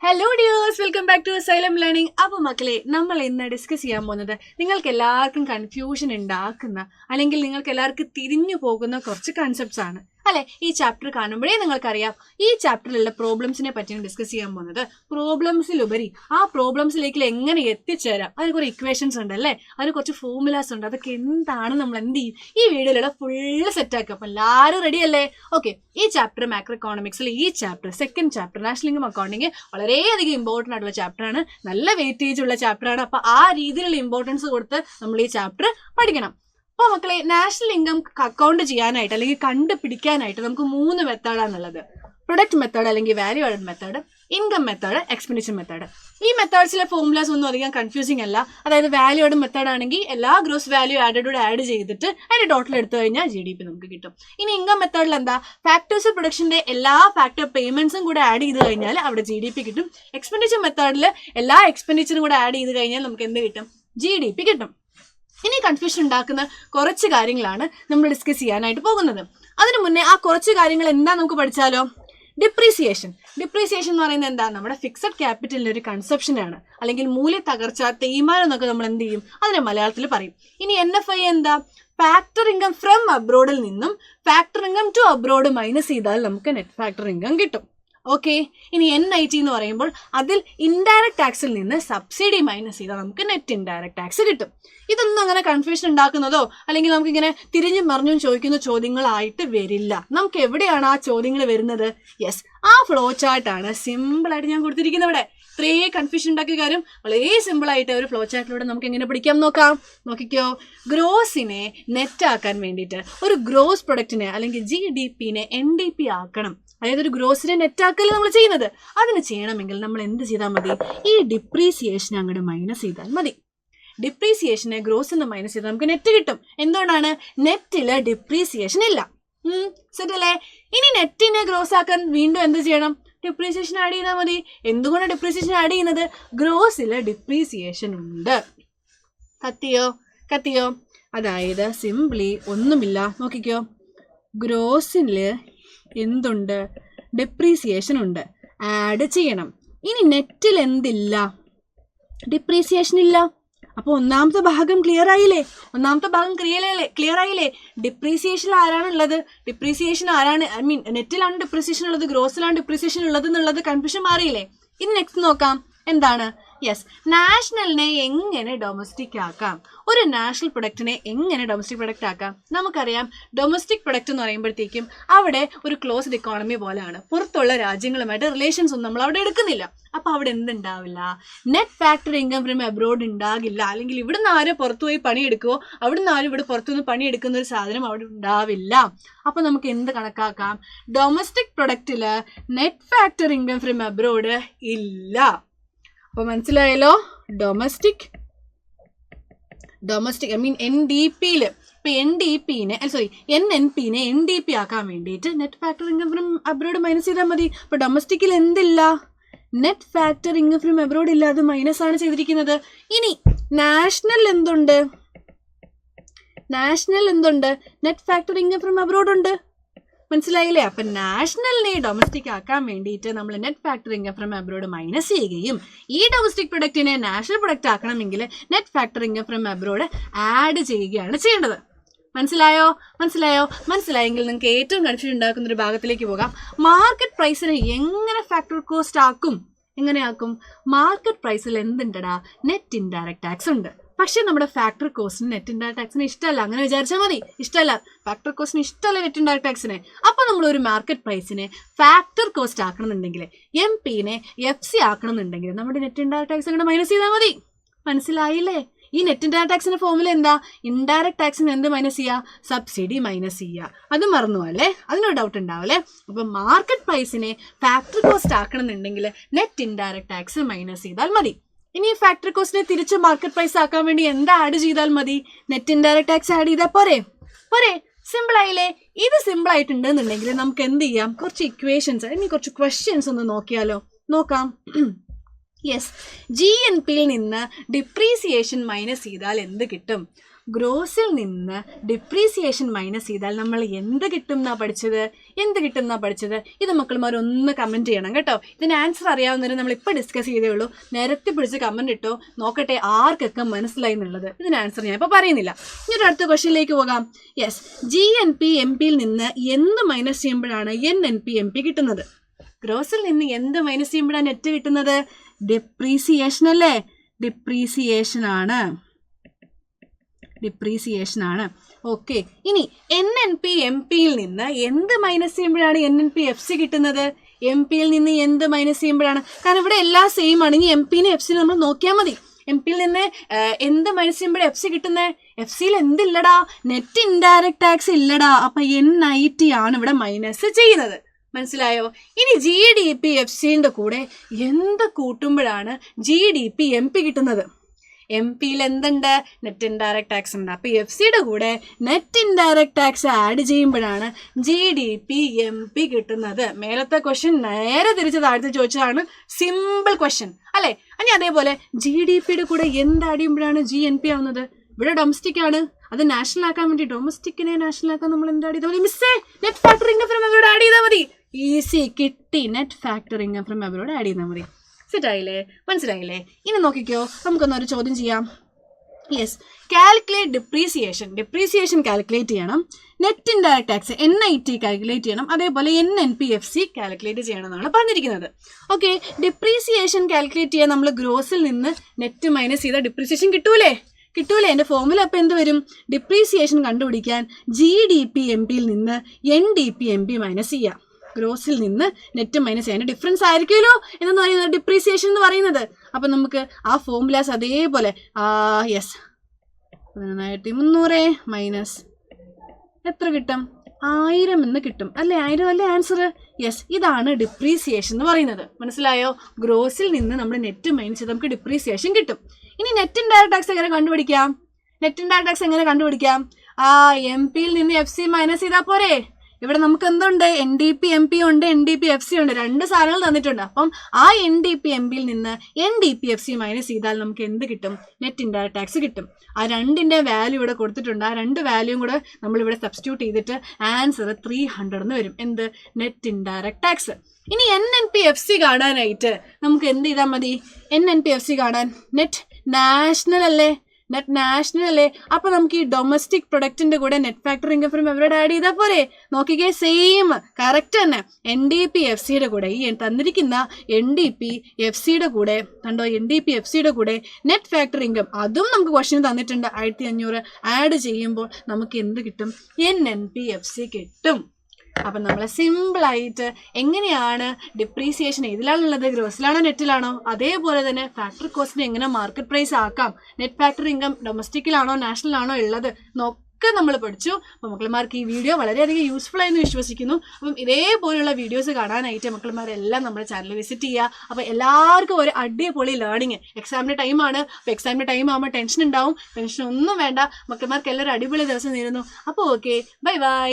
Hello dears, welcome back to Xylem learning. അപ്പോൾ മക്കളെ, നമ്മൾ ഇന്ന് ഡിസ്കസ് ചെയ്യാൻ പോകുന്നത് നിങ്ങൾക്ക് എല്ലാവർക്കും കൺഫ്യൂഷൻ ഉണ്ടാക്കുന്ന അല്ലെങ്കിൽ നിങ്ങൾക്ക് എല്ലാവർക്കും തിരിഞ്ഞു പോകുന്ന കുറച്ച് കൺസെപ്റ്റ്സ് ആണ് അല്ലെ. ഈ ചാപ്റ്റർ കാണുമ്പോഴേ നിങ്ങൾക്കറിയാം ഈ ചാപ്റ്ററിലുള്ള പ്രോബ്ലംസിനെ പറ്റിയാണ് ഡിസ്കസ് ചെയ്യാൻ പോകുന്നത്. പ്രോബ്ലംസിലുപരി ആ പ്രോബ്ലംസിലേക്ക് എങ്ങനെ എത്തിച്ചേരാം, അതിന് കുറേ ഇക്വേഷൻസ് ഉണ്ട് അല്ലേ, അതിന് കുറച്ച് ഫോർമുലാസ് ഉണ്ട്. അതൊക്കെ എന്താണ് നമ്മൾ എന്ത് ചെയ്യും ഈ വീഡിയോയിലുള്ള ഫുള്ള് സെറ്റാക്കുക. അപ്പം എല്ലാവരും റെഡി അല്ലേ? ഓക്കെ, ഈ ചാപ്റ്റർ മാക്രോ എക്കോണമിക്സിൽ ഈ chapter second chapter national income accounting വളരെയധികം ഇമ്പോർട്ടൻ്റ് ആയിട്ടുള്ള ചാപ്റ്ററാണ്, നല്ല വെയിറ്റേജ് ഉള്ള ചാപ്റ്ററാണ്. അപ്പോൾ ആ രീതിയിലുള്ള ഇമ്പോർട്ടൻസ് കൊടുത്ത് നമ്മൾ ഈ ചാപ്റ്റർ പഠിക്കണം. അപ്പോൾ മക്കളെ, നാഷണൽ ഇൻകം അക്കൗണ്ട് ചെയ്യാനായിട്ട് അല്ലെങ്കിൽ കണ്ടുപിടിക്കാനായിട്ട് നമുക്ക് 3 മെത്തേഡാണുള്ളത്. പ്രൊഡക്റ്റ് മെത്തേഡ് അല്ലെങ്കിൽ value added method, income method, expenditure method. ഈ മെത്തേഡ്സിലെ ഫോർമുലാസ് ഒന്നും അധികം കൺഫ്യൂസിങ് അല്ല. അതായത് വാല്യൂ ആഡഡ് മെത്തേഡ് ആണെങ്കിൽ എല്ലാ ഗ്രോസ് വാല്യൂ ആഡഡോട് ആഡ് ചെയ്തിട്ട് അതിന്റെ ടോട്ടൽ എടുത്തു കഴിഞ്ഞാൽ GDP നമുക്ക് കിട്ടും. ഇനി ഇൻകം മെത്തേഡിൽ എന്താ, ഫാക്ടേഴ്സ് പ്രൊഡക്ഷന്റെ എല്ലാ ഫാക്ടർ പേയ്മെന്റ്സും കൂടെ ആഡ് ചെയ്ത് കഴിഞ്ഞാൽ അവിടെ GDP കിട്ടും. എക്സ്പെൻഡിച്ചർ മെത്തേഡിൽ എല്ലാ എക്സ്പെൻഡിച്ചറും കൂടെ ആഡ് ചെയ്ത് കഴിഞ്ഞാൽ നമുക്ക് എന്ത് കിട്ടും, GDP കിട്ടും. ഇനി കൺഫ്യൂഷൻ ഉണ്ടാക്കുന്ന കുറച്ച് കാര്യങ്ങളാണ് നമ്മൾ ഡിസ്കസ് ചെയ്യാനായിട്ട് പോകുന്നത്. അതിനു മുന്നേ ആ കുറച്ച് കാര്യങ്ങൾ എന്താ നമുക്ക് പഠിച്ചാലോ. ഡിപ്രീസിയേഷൻ എന്ന് പറയുന്നത് എന്താ, നമ്മുടെ ഫിക്സഡ് ക്യാപിറ്റലിന്റെ ഒരു കൺസെപ്ഷനാണ്, അല്ലെങ്കിൽ മൂല്യ തകർച്ച, തേയ്മാനം എന്നൊക്കെ നമ്മൾ എന്ത് ചെയ്യും, അതിനെ മലയാളത്തിൽ പറയും. ഇനി NFI എന്താ, ഫാക്ടർ ഇൻകം ഫ്രം അബ്രോഡിൽ നിന്നും factor income to abroad minus ചെയ്താൽ നമുക്ക് നെറ്റ് ഫാക്ടർ ഇൻകം കിട്ടും. ഓക്കെ, ഇനി NIT എന്ന് പറയുമ്പോൾ അതിൽ ഇൻഡയറക്ട് ടാക്സിൽ നിന്ന് സബ്സിഡി മൈനസ് ചെയ്താൽ നമുക്ക് നെറ്റ് ഇൻഡയറക്ട് ടാക്സ് കിട്ടും. ഇതൊന്നും അങ്ങനെ കൺഫ്യൂഷൻ ഉണ്ടാക്കുന്നതോ അല്ലെങ്കിൽ നമുക്കിങ്ങനെ തിരിഞ്ഞും മറിഞ്ഞും ചോദിക്കുന്ന ചോദ്യങ്ങളായിട്ട് വരില്ല. നമുക്ക് എവിടെയാണ് ആ ചോദ്യങ്ങൾ വരുന്നത്? യെസ്, ആ ഫ്ലോ ചാർട്ടാണ് സിമ്പിളായിട്ട് ഞാൻ കൊടുത്തിരിക്കുന്നത്. ഇവിടെ ഇത്രയേ കൺഫ്യൂഷൻ ഉണ്ടാക്കിയ കാര്യം വളരെ സിമ്പിളായിട്ട് ഒരു ഫ്ലോ ചാർട്ടിലൂടെ നമുക്ക് എങ്ങനെ പഠിക്കാം നോക്കാം. നോക്കിക്കോ, ഗ്രോസിനെ നെറ്റ് ആക്കാൻ വേണ്ടിയിട്ട് ഒരു ഗ്രോസ് പ്രൊഡക്റ്റിനെ അല്ലെങ്കിൽ GDPനെ NDP ആക്കണം. അതായത് ഒരു ഗ്രോസിനെ നെറ്റ് ആക്കല്ലേ നമ്മൾ ചെയ്യുന്നത്. അതിന് ചെയ്യണമെങ്കിൽ നമ്മൾ എന്ത് ചെയ്താൽ മതി, ഈ ഡിപ്രീസിയേഷൻ അങ്ങോട്ട് മൈനസ് ചെയ്താൽ മതി. ഡിപ്രീസിയേഷനെ ഗ്രോസ് എന്ന് മൈനസ് ചെയ്താൽ നമുക്ക് നെറ്റ് കിട്ടും. എന്തുകൊണ്ടാണ്, നെറ്റില് ഡിപ്രീസിയേഷൻ ഇല്ല. സെറ്റ് അല്ലേ? ഇനി നെറ്റിനെ ഗ്രോസ് ആക്കാൻ വീണ്ടും എന്ത് ചെയ്യണം, ഡിപ്രീസിയേഷൻ ആഡ് ചെയ്താൽ മതി. എന്തുകൊണ്ടാണ് ഡിപ്രീസിയേഷൻ ആഡ് ചെയ്യുന്നത്, ഗ്രോസില് ഡിപ്രീസിയേഷൻ ഉണ്ട്. കത്തിയോ? അതായത് സിംപ്ലി ഒന്നുമില്ല. നോക്കിക്കോ, ഗ്രോസില് എന്തുണ്ട്, ഡിപ്രീസിയേഷൻ ഉണ്ട്, ആഡ് ചെയ്യണം. ഇനി നെറ്റിൽ എന്തില്ല, ഡിപ്രീസിയേഷൻ ഇല്ല. അപ്പോൾ ഒന്നാമത്തെ ഭാഗം ക്ലിയർ ആയില്ലേ? ക്ലിയർ ആയില്ലേ? ഡിപ്രീസിയേഷൻ ആരാണുള്ളത്, നെറ്റിലാണ് ഡിപ്രീസിയേഷൻ ഉള്ളത്, ഗ്രോസിലാണ് ഡിപ്രീസിയേഷൻ ഉള്ളത് എന്നുള്ളത് കൺഫ്യൂഷൻ മാറിയില്ലേ? ഇനി നെക്സ്റ്റ് നോക്കാം, എന്താണ്, യെസ്, നാഷണലിനെ എങ്ങനെ ഡൊമസ്റ്റിക് ആക്കാം, ഒരു നാഷണൽ പ്രൊഡക്റ്റിനെ എങ്ങനെ ഡൊമസ്റ്റിക് പ്രൊഡക്റ്റ് ആക്കാം. നമുക്കറിയാം ഡൊമസ്റ്റിക് പ്രൊഡക്റ്റ് എന്ന് പറയുമ്പോഴത്തേക്കും അവിടെ ഒരു ക്ലോസ്ഡ് ഇക്കോണമി പോലെയാണ്, പുറത്തുള്ള രാജ്യങ്ങളുമായിട്ട് റിലേഷൻസ് ഒന്നും നമ്മൾ അവിടെ എടുക്കുന്നില്ല. അപ്പോൾ അവിടെ എന്തുണ്ടാവില്ല, net factor income from abroad ഉണ്ടാകില്ല. അല്ലെങ്കിൽ ഇവിടുന്ന് ആരും പുറത്തു പോയി പണിയെടുക്കുമോ, അവിടുന്ന് ആരും ഇവിടെ പുറത്തുനിന്ന് പണിയെടുക്കുന്ന ഒരു സാധനം അവിടെ ഉണ്ടാവില്ല. അപ്പോൾ നമുക്ക് എന്ത് കണക്കാക്കാം, ഡൊമസ്റ്റിക് പ്രൊഡക്റ്റിൽ net factor income from abroad ഇല്ല. അപ്പോൾ മനസ്സിലായല്ലോ, ഡൊമസ്റ്റിക് NDPയിൽ ഇപ്പം NNPനെ NDP ആക്കാൻ വേണ്ടിയിട്ട് net factor income from abroad minus ചെയ്താൽ മതി. അപ്പോൾ ഡൊമസ്റ്റിക്കിൽ എന്തില്ല, net factor income from abroad ഇല്ല, അത് മൈനസ് ആണ് ചെയ്തിരിക്കുന്നത്. ഇനി നാഷണൽ എന്തുണ്ട്, net factor income from abroad ഉണ്ട്. മനസ്സിലായില്ലേ? അപ്പം നാഷണലിനെ ഡൊമസ്റ്റിക് ആക്കാൻ വേണ്ടിയിട്ട് നമ്മൾ net factor income from abroad minus ചെയ്യുകയും ഈ ഡൊമസ്റ്റിക് പ്രൊഡക്റ്റിനെ നാഷണൽ പ്രൊഡക്റ്റ് ആക്കണമെങ്കിൽ net factor income from abroad add ചെയ്യുകയാണ് ചെയ്യേണ്ടത്. മനസ്സിലായെങ്കിൽ നിങ്ങൾക്ക് ഏറ്റവും കൺഫ്യൂഷൻ ഉണ്ടാക്കുന്ന ഒരു ഭാഗത്തിലേക്ക് പോകാം. മാർക്കറ്റ് പ്രൈസിനെ എങ്ങനെ ഫാക്ടർ കോസ്റ്റ് ആക്കും? എങ്ങനെയാക്കും? മാർക്കറ്റ് പ്രൈസിൽ എന്തുണ്ടടാ, നെറ്റ് ഇൻഡയറക്ട് ടാക്സ് ഉണ്ട്. പക്ഷെ നമ്മുടെ ഫാക്ടർ കോസ്റ്റിന് നെറ്റ് ഇൻഡയറക്ട് ടാക്സിന് ഇഷ്ടമല്ല. അങ്ങനെ വിചാരിച്ചാൽ മതി, ഇഷ്ടമല്ല, ഫാക്ടർ കോസ്റ്റിന് ഇഷ്ടമല്ല നെറ്റ് ഇൻഡയറക്ട് ടാക്സിനെ. അപ്പോൾ നമ്മൾ ഒരു മാർക്കറ്റ് പ്രൈസിനെ ഫാക്ടർ കോസ്റ്റ് ആക്കണമെന്നുണ്ടെങ്കിൽ, MPനെ FC ആക്കണമെന്നുണ്ടെങ്കിൽ നമ്മുടെ നെറ്റ് ഇൻഡയറക്ട് ടാക്സ് അങ്ങോട്ട് മൈനസ് ചെയ്താൽ മതി. മനസ്സിലായില്ലേ? ഈ നെറ്റ് ഇൻഡയറക്ട് ടാക്സിന്റെ ഫോർമുല എന്താ, ഇൻഡയറക്ട് ടാക്സിന് എന്ത് മൈനസ് ചെയ്യുക, സബ്സിഡി മൈനസ് ചെയ്യുക. അത് മറന്നു അല്ലേ? അതിനൊരു ഡൗട്ട് ഉണ്ടാവല്ലേ? അപ്പം മാർക്കറ്റ് പ്രൈസിനെ ഫാക്ടർ കോസ്റ്റ് ആക്കണമെന്നുണ്ടെങ്കിൽ നെറ്റ് ഇൻഡയറക്ട് ടാക്സ് മൈനസ് ചെയ്താൽ മതി. ഇനി ഫാക്ടർ കോസ്റ്റിനെ തിരിച്ച് മാർക്കറ്റ് പ്രൈസ് ആക്കാൻ വേണ്ടി എന്താ ആഡ് ചെയ്താൽ മതി, നെറ്റ് ഇൻഡയറക്ട് ടാക്സ് ആഡ് ചെയ്താൽ പോരെ? സിമ്പിൾ ആയില്ലേ? ഇത് സിമ്പിൾ ആയിട്ടുണ്ടെന്നുണ്ടെങ്കിൽ നമുക്ക് എന്ത് ചെയ്യാം, കുറച്ച് ഇക്വേഷൻസ്, ഇനി കുറച്ച് ക്വസ്റ്റ്യൻസ് ഒന്ന് നോക്കാം. യെസ്, GNPയിൽ നിന്ന് ഡിപ്രീസിയേഷൻ മൈനസ് ചെയ്താൽ എന്ത് കിട്ടും, ഗ്രോസിൽ നിന്ന് ഡിപ്രീസിയേഷൻ മൈനസ് ചെയ്താൽ നമ്മൾ എന്ത് കിട്ടും എന്നാ പഠിച്ചത് ഇത് മക്കളുമാർ ഒന്ന് കമൻറ്റ് ചെയ്യണം കേട്ടോ. ഇതിന് ആൻസർ അറിയാവുന്നവരെ നമ്മൾ ഇപ്പോൾ ഡിസ്കസ് ചെയ്തേ ഉള്ളൂ. നിരത്തി പിടിച്ച് കമൻറ്റ് ഇട്ടോ, നോക്കട്ടെ ആർക്കൊക്കെ മനസ്സിലായി എന്നുള്ളത്. ഇതിന് ആൻസർ ഞാൻ ഇപ്പോൾ പറയുന്നില്ല. ഇനി അടുത്ത ക്വസ്റ്റ്യനിലേക്ക് പോകാം. യെസ്, GNP/MP നിന്ന് എന്ത് മൈനസ് ചെയ്യുമ്പോഴാണ് NNP/MP കിട്ടുന്നത്? ഗ്രോസിൽ നിന്ന് എന്ത് മൈനസ് ചെയ്യുമ്പോഴാണ് നെറ്റ് കിട്ടുന്നത്? ഡിപ്രീസിയേഷൻ അല്ലേ? ഡിപ്രീസിയേഷൻ ആണ്. ഓക്കെ, ഇനി NNP/MP-യിൽ നിന്ന് എന്ത് മൈനസ് ചെയ്യുമ്പോഴാണ് NNP/FC കിട്ടുന്നത്? MP-യിൽ നിന്ന് എന്ത് മൈനസ് ചെയ്യുമ്പോഴാണ്? കാരണം ഇവിടെ എല്ലാം സെയിം ആണ്. ഇനി MP-നെ FC നമ്മൾ നോക്കിയാൽ മതി. MP-യിൽ നിന്ന് എന്ത് മൈനസ് ചെയ്യുമ്പോഴേ FC കിട്ടുന്നത്? FC-യിൽ എന്തില്ലടാ? നെറ്റ് ഇൻഡയറക്റ്റ് ടാക്സ് ഇല്ലടാ. അപ്പം NIT ആണ് ഇവിടെ മൈനസ് ചെയ്യുന്നത്. മനസ്സിലായോ? ഇനി GDP/FC-ന്റെ കൂടെ എന്ത് കൂട്ടുമ്പോഴാണ് GDP/MP കിട്ടുന്നത്? MP-യിൽ എന്തുണ്ട്? നെറ്റ് ഇൻഡയറക്റ്റ് ടാക്സ് ഉണ്ട്. അപ്പോൾ FC-യുടെ കൂടെ നെറ്റ് ഇൻഡയറക്റ്റ് ടാക്സ് ആഡ് ചെയ്യുമ്പോഴാണ് GDP/MP കിട്ടുന്നത്. മേലത്തെ ക്വസ്റ്റ്യൻ നേരെ തിരിച്ച് താഴ്ത്തി ചോദിച്ചതാണ്. സിമ്പിൾ ക്വസ്റ്റ്യൻ അല്ലേ? ഇനി അതേപോലെ GDP-യുടെ കൂടെ എന്ത് ആഡ് ചെയ്യുമ്പോഴാണ് GNP ആവുന്നത്? ഇവിടെ ഡൊമസ്റ്റിക് ആണ്, അത് നാഷണൽ ആക്കാൻ വേണ്ടി ഡൊമസ്റ്റിക്കിനെ നാഷണൽ ആക്കാൻ നമ്മൾ എന്താ ആഡ് ചെയ്താൽ മതി? മിസ്സേ, net factor income from abroad add ചെയ്താൽ മതി. ഈസി കിട്ടി. Net factor income from abroad add ചെയ്താൽ മതി. സെറ്റായില്ലേ? മനസ്സിലായില്ലേ? ഇനി നോക്കിക്കോ, നമുക്കൊന്നൊരു ചോദ്യം ചെയ്യാം. യെസ്, കാൽക്കുലേറ്റ് ഡിപ്രീസിയേഷൻ കാൽക്കുലേറ്റ് ചെയ്യണം. Net indirect tax NIT calculate ചെയ്യണം. അതേപോലെ NNP/FC കാൽക്കുലേറ്റ് ചെയ്യണം എന്നാണ് പറഞ്ഞിരിക്കുന്നത്. ഓക്കെ, ഡിപ്രീസിയേഷൻ കാൽക്കുലേറ്റ് ചെയ്യാൻ നമ്മൾ ഗ്രോസിൽ നിന്ന് നെറ്റ് മൈനസ് ചെയ്താൽ ഡിപ്രീസിയേഷൻ കിട്ടൂലേ? എൻ്റെ ഫോർമുല അപ്പം എന്ത് വരും? ഡിപ്രീസിയേഷൻ കണ്ടുപിടിക്കാൻ GDP/MP-യിൽ നിന്ന് NDP/MP മൈനസ് ചെയ്യാം. ഗ്രോസിൽ നിന്ന് നെറ്റ് മൈനസ് ചെയ്യാൻ ഡിഫറൻസ് ആയിരിക്കുമല്ലോ എന്ന് പറയുന്നത് ഡിപ്രീസിയേഷൻ എന്ന് പറയുന്നത്. അപ്പം നമുക്ക് ആ ഫോർമുലാസ് അതേപോലെ യെസ് 1300 മൈനസ് എത്ര കിട്ടും? 1000 എന്ന് കിട്ടും അല്ലേ? 1000 അല്ലേ ആൻസർ? യെസ്, ഇതാണ് ഡിപ്രീസിയേഷൻ എന്ന് പറയുന്നത്. മനസ്സിലായോ? ഗ്രോസിൽ നിന്ന് നമ്മൾ നെറ്റ് മൈനസ് ചെയ്ത് നമുക്ക് ഡിപ്രീസിയേഷൻ കിട്ടും. ഇനി നെറ്റ് ഇൻഡയറക്റ്റ് ടാക്സ് എങ്ങനെ കണ്ടുപിടിക്കാം? MP-യിൽ നിന്ന് FC മൈനസ് ചെയ്താൽ പോരെ? ഇവിടെ നമുക്ക് എന്തുണ്ട്? NDP/MP ഉണ്ട്, NDP/FC ഉണ്ട്, രണ്ട് സാധനങ്ങൾ തന്നിട്ടുണ്ട്. അപ്പം ആ NDP/MP-യിൽ നിന്ന് NDP/FC മൈനസ് ചെയ്താൽ നമുക്ക് എന്ത് കിട്ടും? നെറ്റ് ഇൻഡയറക്റ്റ് ടാക്സ് കിട്ടും. ആ രണ്ടിൻ്റെ വാല്യൂ ഇവിടെ കൊടുത്തിട്ടുണ്ട്. ആ രണ്ട് വാല്യൂയും കൂടെ നമ്മളിവിടെ സബ്സ്റ്റിറ്റ്യൂട്ട് ചെയ്തിട്ട് ആൻസർ 300 എന്ന് വരും. എന്ത്? Net indirect tax. ഇനി NNP/FC കാണാനായിട്ട് നമുക്ക് എന്ത് ചെയ്താൽ മതി? NNP/FC കാണാൻ നെറ്റ് നാഷണൽ അല്ലേ? അപ്പോൾ നമുക്ക് ഈ ഡൊമസ്റ്റിക് പ്രൊഡക്റ്റിന്റെ കൂടെ net factor income from abroad add ചെയ്താൽ പോരെ? നോക്കിക്കേ, സെയിം കറക്റ്റ് തന്നെ. NDP/FCയുടെ കൂടെ ഈ തന്നിരിക്കുന്ന NDP/FCയുടെ കൂടെ കണ്ടോ, NDP/FCയുടെ കൂടെ നെറ്റ് ഫാക്ടർ ഇൻകം അതും നമുക്ക് ക്വസ്റ്റ്യൻ തന്നിട്ടുണ്ട്. 1500 ആഡ് ചെയ്യുമ്പോൾ നമുക്ക് എന്ത് കിട്ടും? NNP/FC കിട്ടും. അപ്പം നമ്മൾ സിമ്പിളായിട്ട് എങ്ങനെയാണ് ഡിപ്രീസിയേഷൻ ഏതിലാണുള്ളത്? ഗ്രോസിലാണോ നെറ്റിലാണോ? അതേപോലെ തന്നെ ഫാക്ടറി കോസ്റ്റിനെ എങ്ങനെ മാർക്കറ്റ് പ്രൈസ് ആക്കാം, നെറ്റ് ഫാക്ടറി ഇൻകം ഡൊമസ്റ്റിക്കിലാണോ നാഷണലാണോ ഉള്ളത് ഒക്കെ നമ്മൾ പഠിച്ചു. അപ്പോൾ മക്കളമാർക്ക് ഈ വീഡിയോ വളരെയധികം യൂസ്ഫുൾ ആയെന്ന് വിശ്വസിക്കുന്നു. അപ്പം ഇതേപോലെയുള്ള വീഡിയോസ് കാണാനായിട്ട് മക്കളമാരെല്ലാം നമ്മുടെ ചാനൽ വിസിറ്റ് ചെയ്യുക. അപ്പോൾ എല്ലാവർക്കും ഒരു അടിപൊളി ലേണിങ്. എക്സാമിൻ്റെ ടൈമാണ്. അപ്പോൾ എക്സാമിൻ്റെ ടൈം ആകുമ്പോൾ ടെൻഷൻ ഉണ്ടാവും. ടെൻഷൻ ഒന്നും വേണ്ട. മക്കളമാർക്ക് എല്ലാവരും അടിപൊളി ദിവസം നേരുന്നു. അപ്പോൾ ഓക്കെ, ബൈ ബൈ.